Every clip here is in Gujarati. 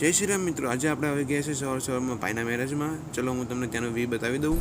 જય શ્રી રામ મિત્રો, આજે આપણે આવી ગયા છે સવારમાં ભાઈના મેરેજમાં. ચલો હું તમને ત્યાંનો વ્યૂ બતાવી દઉં.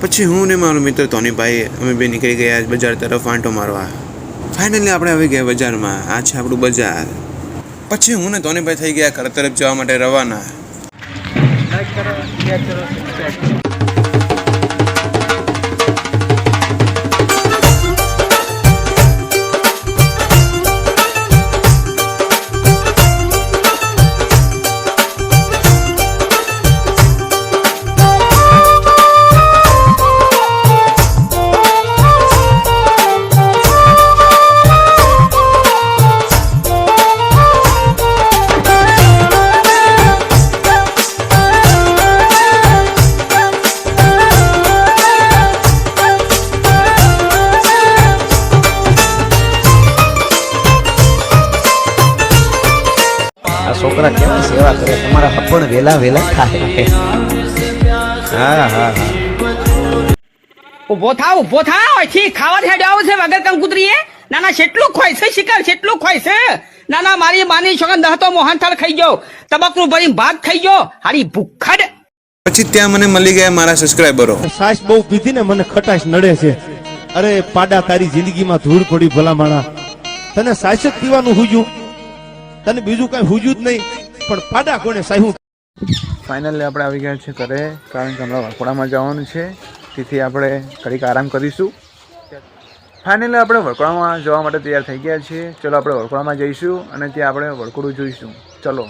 પછી હું ને મારો મિત્ર ટોનીભાઈ અમે બે નીકળી ગયા બજાર તરફ આંટો મારવા. ફાઇનલી આપણે આવી ગયા બજારમાં. આ છે આપણું બજાર. પછી હું ને ટોનીભાઈ થઈ ગયા ઘર તરફ જવા માટે રવાના. છોકરા કેવા સેવા કરે, તમારા હપણ વેલા વેલા થાય. હા હા હા, ઉભો થાવ અહીંથી ખાવા હેડ આવું છે વગર કંકુતરીએ. નાના કેટલું ખોય છે શિકાર, કેટલું ખોય છે. નાના મારી માની છોકરા દહતો મોહનથાળ ખાઈ ગયો, તબકરું ભરી ભાત ખાઈ ગયો, હારી ભૂખડ. પછી ત્યાં મને મળી ગયા મારા સબસ્ક્રાઇબરો. સાસ બહુ પીધી ને મને ખટાશ નડે છે. અરે પાડા, તારી જિંદગીમાં ધૂળ પડી ભલા માણા. તને સાસ જ પીવાનું હુજ્યું, તને બીજું કઈ હુજ્યું જ નહીં, પણ પાડા કોને સાહ્યું. ફાઇનલી આપણે આવી ગયા છે ઘરે, કારણ કે હમણાં વડકોડામાં જવાનું છે. તેથી આપણે ઘડીક આરામ કરીશું. ફાઇનલી આપણે વડકોડામાં જવા માટે તૈયાર થઈ ગયા છીએ. ચલો આપણે વડકોડામાં જઈશું અને ત્યાં આપણે વડકોડું જોઈશું. ચલો.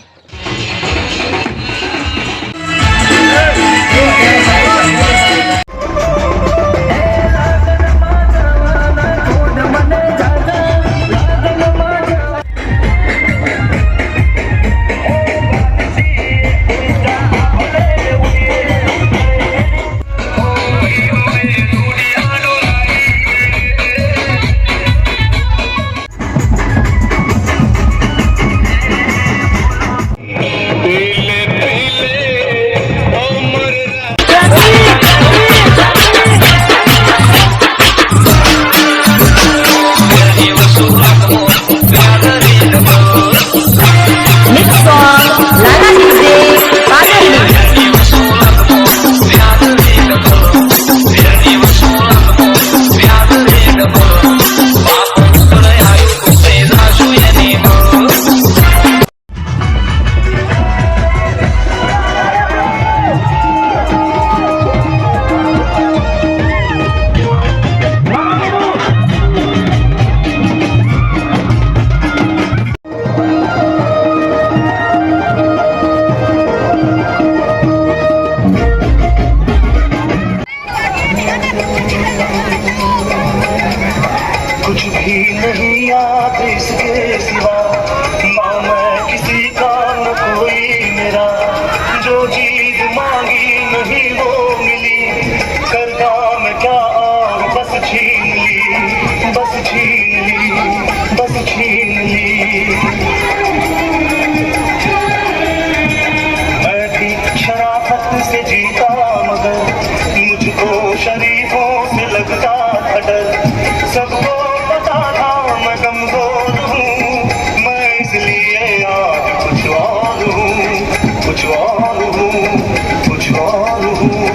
कुछ भी नहीं याद इसके सिवा, ना मैं किसी का न कोई मेरा, जो चीज मांगी नहीं वो मिली, करता मैं क्या और बस छीन ली, बस छीन ली, बस छीन ली. मैं भी शराफत से जीता मगर मुझको शरीफों से लगता था डर. सबको पता था मैं कमजोर हूँ, मैं इसलिए आज कुछ और हूँ, कुछ और हूँ, कुछ और हूँ.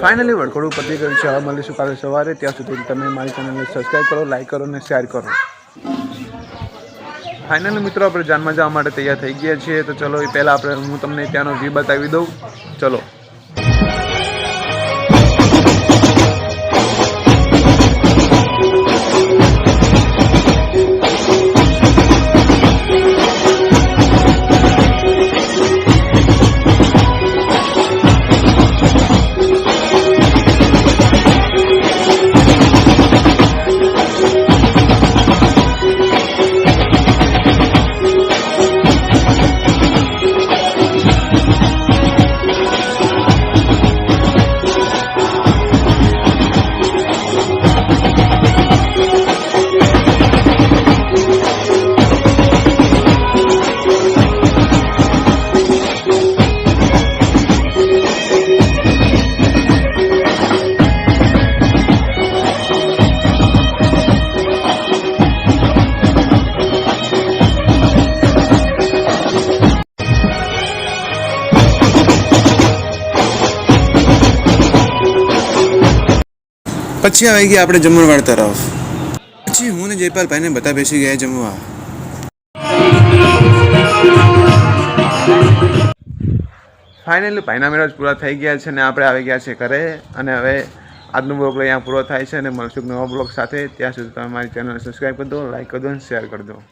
ફાઇનલી વડકોડું પતી ગયું છે. હવે મળીશું કાલે સવારે. ત્યાં સુધી તમે મારી ચેનલને સબસ્ક્રાઈબ કરો, લાઈક કરો અને શેર કરો. ફાઇનલી મિત્રો આપણે જાનમાં જવા માટે તૈયાર થઈ ગયા છીએ. તો ચલો એ પહેલાં હું તમને ત્યાંનો વ્યૂ બતાવી દઉં. ચલો. પછી આવી ગયા આપણે જમણવાર તરફ. પછી હું ને જયપાલ ભાઈને બધા બેસી ગયા જમવા. ફાઇનલી ભાઈના મેળા પૂરા થઈ ગયા છે અને આપણે આવી ગયા છે ઘરે. અને હવે આજનો બ્લોગ અહીંયા પૂરો થાય છે અને મળશું નવા બ્લોગ સાથે. ત્યાં સુધી તમે મારી ચેનલને સબસ્ક્રાઈબ કરી દો, લાઈક કરી દો અને શેર કરી દો.